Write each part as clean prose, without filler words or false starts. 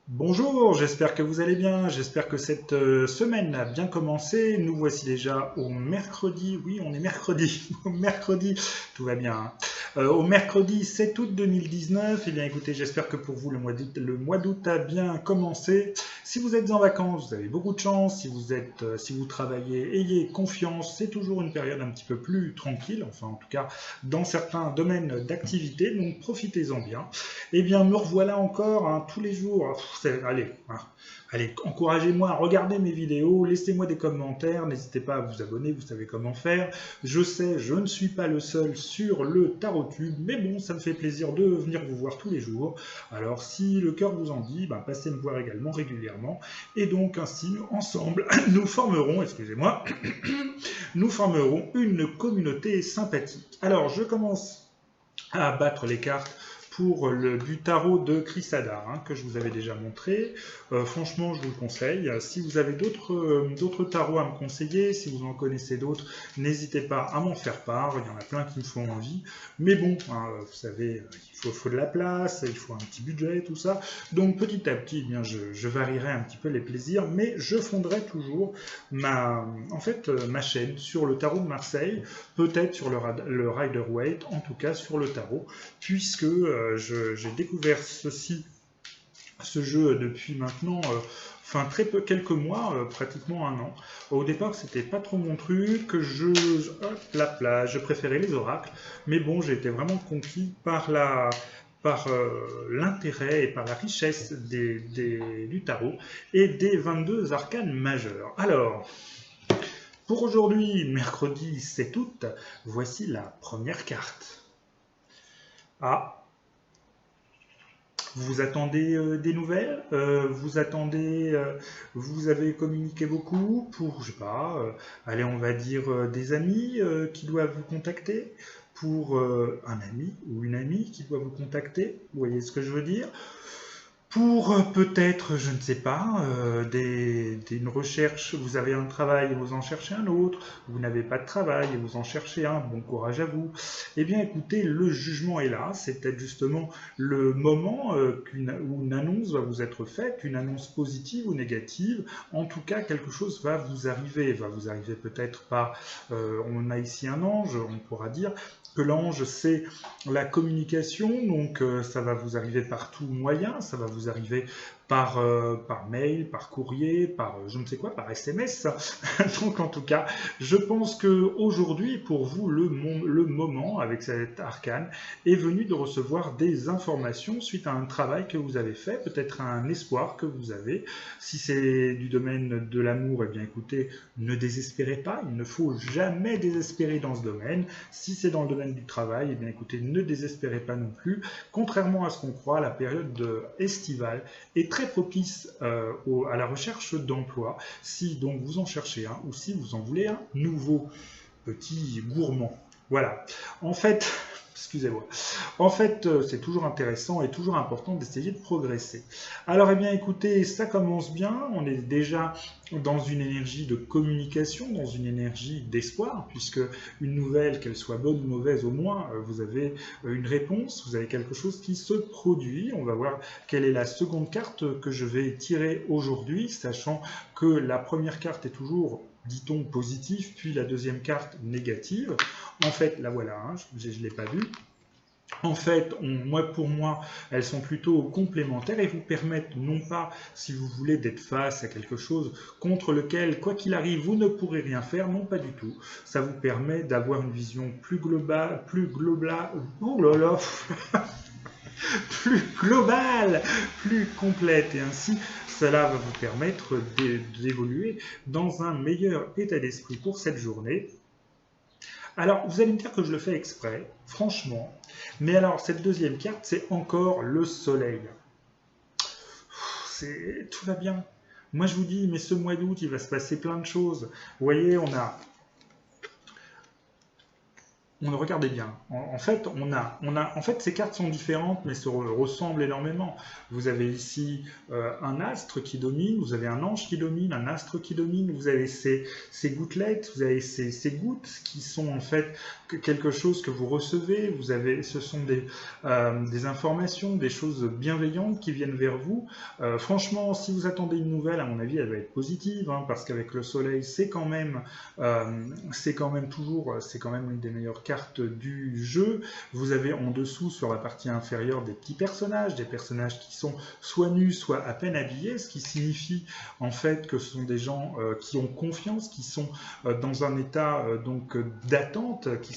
Bonjour, j'espère que vous allez bien, j'espère que cette semaine a bien commencé. Nous voici déjà au mercredi, oui on est mercredi, au mercredi, tout va bien. Hein. Au mercredi 7 août 2019, eh bien écoutez, j'espère que pour vous le mois d'août a bien commencé. Si vous êtes en vacances, vous avez beaucoup de chance, si vous travaillez, ayez confiance, c'est toujours une période un petit peu plus tranquille, enfin en tout cas dans certains domaines d'activité, donc profitez-en bien. Eh bien, me revoilà encore hein, tous les jours. Allez, hein, allez, encouragez-moi à regarder mes vidéos, laissez-moi des commentaires, n'hésitez pas à vous abonner, vous savez comment faire. Je sais, je ne suis pas le seul sur le TarotTube, mais bon, ça me fait plaisir de venir vous voir tous les jours. Alors, si le cœur vous en dit, ben, passez me voir également régulièrement. Et donc, ainsi, ensemble, nous formerons, excusez-moi, nous formerons une communauté sympathique. Alors, je commence à battre les cartes pour du tarot de Crisada, hein, que je vous avais déjà montré. Franchement, je vous le conseille. Si vous avez d'autres tarots à me conseiller, si vous en connaissez d'autres, n'hésitez pas à m'en faire part. Il y en a plein qui me font envie. Mais bon, hein, vous savez, il faut de la place, il faut un petit budget, tout ça. Donc petit à petit, eh bien, je varierai un petit peu les plaisirs, mais je fonderai toujours ma chaîne sur le tarot de Marseille, peut-être sur le Rider-Waite, en tout cas sur le tarot, puisque j'ai découvert ce jeu depuis maintenant, enfin très peu, quelques mois, pratiquement un an. Au départ, c'était pas trop mon truc, je préférais les oracles, mais bon, j'ai été vraiment conquis par l'intérêt et par la richesse du tarot et des 22 arcanes majeurs. Alors, pour aujourd'hui, mercredi 7 août, voici la première carte. Ah, vous attendez des nouvelles, vous avez communiqué beaucoup pour, je sais pas, allez, on va dire des amis qui doivent vous contacter, pour un ami ou une amie qui doit vous contacter, vous voyez ce que je veux dire, pour peut-être, je ne sais pas, une recherche, vous avez un travail et vous en cherchez un autre, vous n'avez pas de travail et vous en cherchez un, bon courage à vous. Eh bien écoutez, le jugement est là, c'est peut-être justement le moment où une annonce va vous être faite, une annonce positive ou négative, en tout cas quelque chose va vous arriver peut-être par, on a ici un ange, on pourra dire, que l'ange, c'est la communication, donc ça va vous arriver par tout moyen, ça va vous arriver par mail, par courrier, par je ne sais quoi, par SMS. Donc en tout cas, je pense que aujourd'hui, pour vous, le moment avec cet arcane est venu de recevoir des informations suite à un travail que vous avez fait, peut-être un espoir que vous avez. Si c'est du domaine de l'amour, eh bien écoutez, ne désespérez pas, il ne faut jamais désespérer dans ce domaine. Si c'est dans le domaine du travail, eh bien écoutez, ne désespérez pas non plus. Contrairement à ce qu'on croit, la période estivale est très propice à la recherche d'emploi. Si donc vous en cherchez un ou si vous en voulez un nouveau petit gourmand. Voilà. En fait, excusez-moi. En fait, c'est toujours intéressant et toujours important d'essayer de progresser. Alors, eh bien, écoutez, ça commence bien. On est déjà dans une énergie de communication, dans une énergie d'espoir, puisque une nouvelle, qu'elle soit bonne ou mauvaise, au moins, vous avez une réponse, vous avez quelque chose qui se produit. On va voir quelle est la seconde carte que je vais tirer aujourd'hui, sachant que la première carte est toujours, dit-on, positive, puis la deuxième carte négative. En fait, la voilà, hein, je ne l'ai pas vue. En fait, pour moi, elles sont plutôt complémentaires et vous permettent non pas, si vous voulez, d'être face à quelque chose contre lequel, quoi qu'il arrive, vous ne pourrez rien faire, non pas du tout. Ça vous permet d'avoir une vision oh là là, plus globale, plus complète, et ainsi, cela va vous permettre d'évoluer dans un meilleur état d'esprit pour cette journée. Alors, vous allez me dire que je le fais exprès, franchement. Mais alors, cette deuxième carte, c'est encore le soleil. Tout va bien. Moi, je vous dis, mais ce mois d'août, il va se passer plein de choses. Vous voyez, regardez bien. En fait, en fait, ces cartes sont différentes, mais se ressemblent énormément. Vous avez ici un astre qui domine, vous avez un ange qui domine, un astre qui domine, vous avez ces gouttelettes, vous avez ces gouttes qui sont en fait quelque chose que vous recevez. Vous avez, ce sont des informations, des choses bienveillantes qui viennent vers vous. Franchement, si vous attendez une nouvelle, à mon avis, elle va être positive, hein, parce qu'avec le soleil, c'est quand même une des meilleures cartes du jeu. Vous avez en dessous, sur la partie inférieure, des petits personnages, des personnages qui sont soit nus, soit à peine habillés, ce qui signifie en fait que ce sont des gens qui ont confiance, qui sont dans un état donc d'attente, qui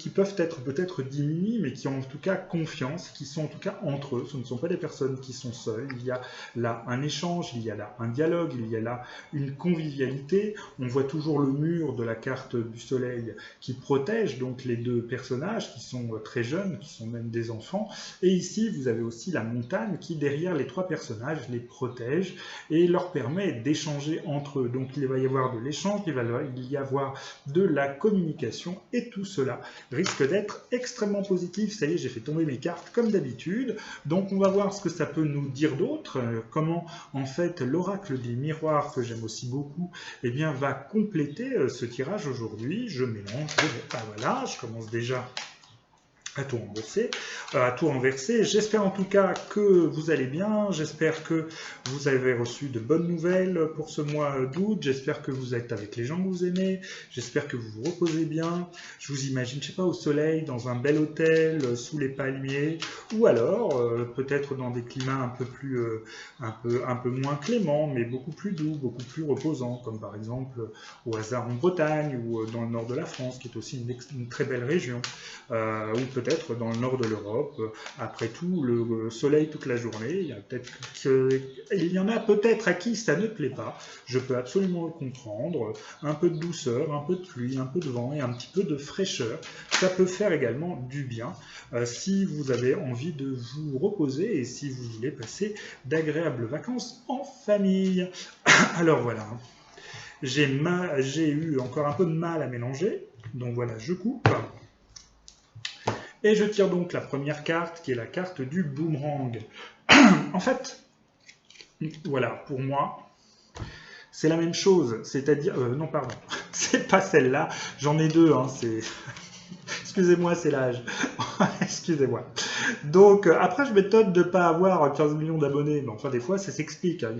peuvent être peut-être diminués, mais qui ont en tout cas confiance, qui sont en tout cas entre eux. Ce ne sont pas des personnes qui sont seules. Il y a là un échange, il y a là un dialogue, il y a là une convivialité. On voit toujours le mur de la carte du soleil qui protège donc les deux personnages qui sont très jeunes, qui sont même des enfants. Et ici, vous avez aussi la montagne qui, derrière les trois personnages, les protège et leur permet d'échanger entre eux. Donc il va y avoir de l'échange, il va y avoir de la communication, et tout cela risque d'être extrêmement positif. Ça y est, j'ai fait tomber mes cartes comme d'habitude. Donc on va voir ce que ça peut nous dire d'autre, comment en fait l'oracle des miroirs, que j'aime aussi beaucoup, eh bien, va compléter ce tirage aujourd'hui. Je mélange, voilà, je commence déjà à tout renverser. J'espère en tout cas que vous allez bien, j'espère que vous avez reçu de bonnes nouvelles pour ce mois d'août, j'espère que vous êtes avec les gens que vous aimez, j'espère que vous vous reposez bien, je vous imagine, je sais pas, au soleil, dans un bel hôtel, sous les palmiers, ou alors peut-être dans des climats un peu plus, un peu moins cléments, mais beaucoup plus doux, beaucoup plus reposants, comme par exemple au hasard en Bretagne, ou dans le nord de la France, qui est aussi une très belle région, ou peut-être dans le nord de l'Europe. Après tout, le soleil toute la journée, il y en a peut-être à qui ça ne plaît pas. Je peux absolument le comprendre. Un peu de douceur, un peu de pluie, un peu de vent et un petit peu de fraîcheur, ça peut faire également du bien si vous avez envie de vous reposer et si vous voulez passer d'agréables vacances en famille. Alors voilà, j'ai eu encore un peu de mal à mélanger, donc voilà, je coupe. Et je tire donc la première carte, qui est la carte du boomerang. En fait, voilà, pour moi, c'est la même chose. C'est-à-dire... non, pardon, c'est pas celle-là. J'en ai deux, hein, c'est... Excusez-moi, c'est l'âge. Excusez-moi. Donc, après, je m'étonne de ne pas avoir 15 millions d'abonnés. Mais enfin, des fois, ça s'explique. Hein. Des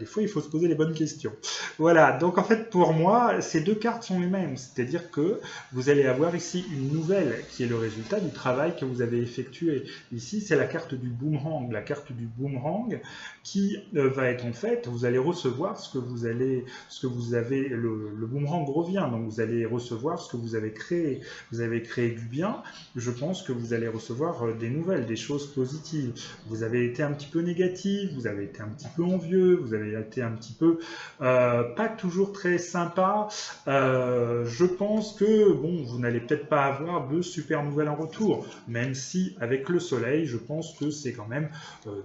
fois, il faut se poser les bonnes questions. Voilà. Donc, en fait, pour moi, ces deux cartes sont les mêmes. C'est-à-dire que vous allez avoir ici une nouvelle qui est le résultat du travail que vous avez effectué. Ici, c'est la carte du boomerang. La carte du boomerang qui va être en fait, vous allez recevoir ce que vous avez, le boomerang revient. Donc, vous allez recevoir ce que vous avez créé. Vous avez créé du bien. Je pense que vous allez recevoir des nouvelles, des choses positives. Vous avez été un petit peu négatif, vous avez été un petit peu envieux, vous avez été un petit peu pas toujours très sympa. Je pense que bon, vous n'allez peut-être pas avoir de super nouvelles en retour, même si avec le soleil, je pense que c'est quand même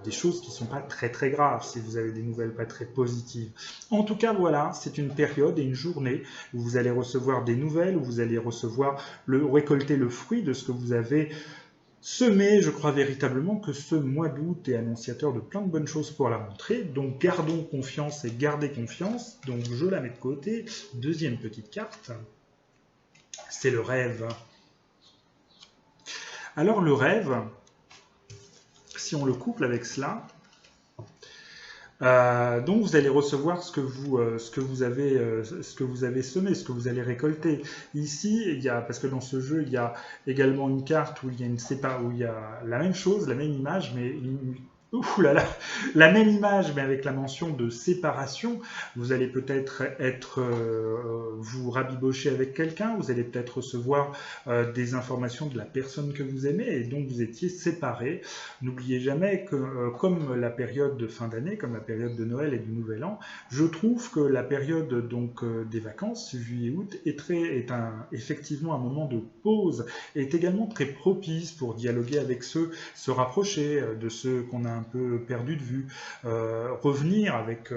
des choses qui ne sont pas très très graves si vous avez des nouvelles pas très positives. En tout cas, voilà, c'est une période et une journée où vous allez recevoir des nouvelles, où vous allez récolter le fruit de ce que vous avez semé. Je crois véritablement que ce mois d'août est annonciateur de plein de bonnes choses pour la rentrée. Donc gardons confiance et gardez confiance. Donc je la mets de côté. Deuxième petite carte, c'est le rêve. Alors le rêve, si on le couple avec cela, donc vous allez recevoir ce que vous avez semé, ce que vous allez récolter. Ici, parce que dans ce jeu, il y a également une carte où il y a la même chose, la même image, mais la même image, mais avec la mention de séparation. Vous allez peut-être vous rabibocher avec quelqu'un, vous allez peut-être recevoir des informations de la personne que vous aimez, et donc vous étiez séparés. N'oubliez jamais que, comme la période de fin d'année, comme la période de Noël et du Nouvel An, je trouve que la période donc des vacances, juillet-août, est effectivement un moment de pause, et est également très propice pour dialoguer avec ceux, se rapprocher de ceux qu'on a un un peu perdu de vue, revenir avec,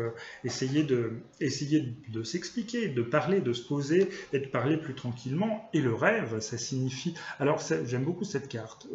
essayer de s'expliquer, de parler, de se poser et de parler plus tranquillement. Et le rêve, ça signifie... Alors, j'aime beaucoup cette carte.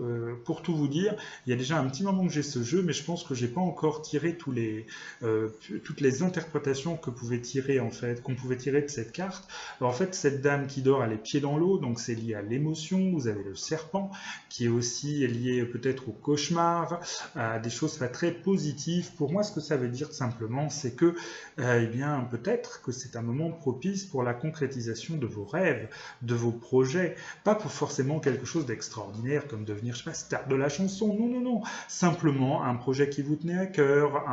Pour tout vous dire, il y a déjà un petit moment que j'ai ce jeu, mais je pense que j'ai pas encore tiré toutes les interprétations que pouvait tirer, en fait, qu'on pouvait tirer de cette carte. Alors, en fait, cette dame qui dort a les pieds dans l'eau, donc c'est lié à l'émotion. Vous avez le serpent, qui est aussi lié peut-être au cauchemar, à des choses pas très positives. Pour moi, ce que ça veut dire simplement, c'est que, eh bien, peut-être que c'est un moment propice pour la concrétisation de vos rêves, de vos projets, pas pour forcément quelque chose d'extraordinaire comme devenir, je sais pas, star de la chanson, non, non, non, simplement un projet qui vous tenait à cœur,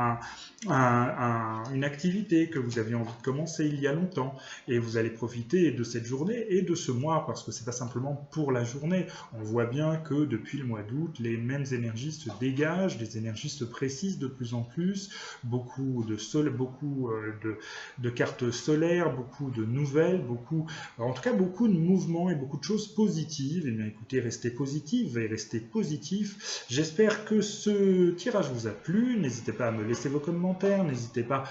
une activité que vous aviez envie de commencer il y a longtemps, et vous allez profiter de cette journée et de ce mois, parce que c'est pas simplement pour la journée. On voit bien que depuis le mois d'août, les mêmes énergies se dégagent, les énergies se précisent de plus en plus, beaucoup de cartes solaires, beaucoup de nouvelles, en tout cas beaucoup de mouvements et beaucoup de choses positives. Et bien écoutez, restez positifs et restez positifs. J'espère que ce tirage vous a plu. N'hésitez pas à me laisser vos commentaires, n'hésitez pas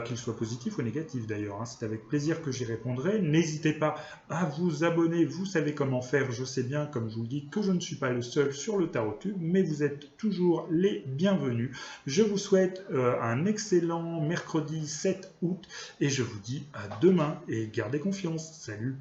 qu'ils soient positifs ou négatifs d'ailleurs, hein. C'est avec plaisir que j'y répondrai. N'hésitez pas à vous abonner, vous savez comment faire. Je sais bien, comme je vous le dis, que je ne suis pas le seul sur le Tarot Tube, mais vous êtes toujours les bienvenus. Je vous souhaite un excellent mercredi 7 août et je vous dis à demain et gardez confiance. Salut!